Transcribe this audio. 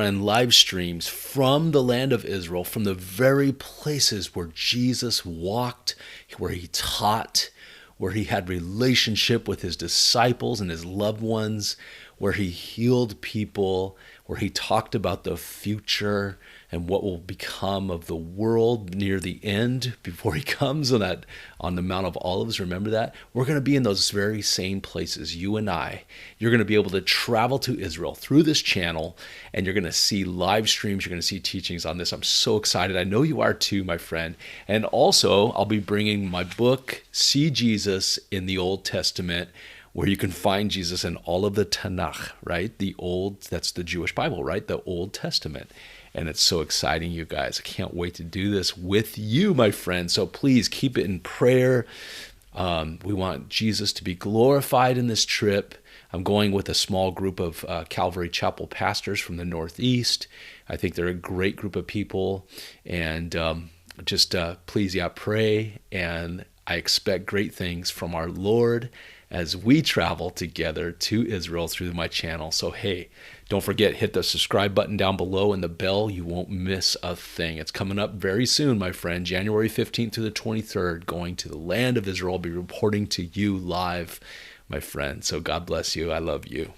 and live streams from the land of Israel, from the very places where Jesus walked, where he taught, where he had relationship with his disciples and his loved ones, where he healed people, where he talked about the future and what will become of the world near the end before he comes on the Mount of Olives. Remember that? We're going to be in those very same places, you and I. You're going to be able to travel to Israel through this channel, and you're going to see live streams. You're going to see teachings on this. I'm so excited. I know you are too, my friend. And also, I'll be bringing my book, See Jesus in the Old Testament, where you can find Jesus in all of the Tanakh, right? That's the Jewish Bible, right? The Old Testament. And it's so exciting, you guys. I can't wait to do this with you, my friend. So please keep it in prayer. We want Jesus to be glorified in this trip. I'm going with a small group of Calvary Chapel pastors from the Northeast. I think they're a great group of people. And please, pray. And I expect great things from our Lord as we travel together to Israel through my channel. So, hey, don't forget, hit the subscribe button down below and the bell. You won't miss a thing. It's coming up very soon, my friend. January 15th through the 23rd, going to the land of Israel. I'll be reporting to you live, my friend. So God bless you. I love you.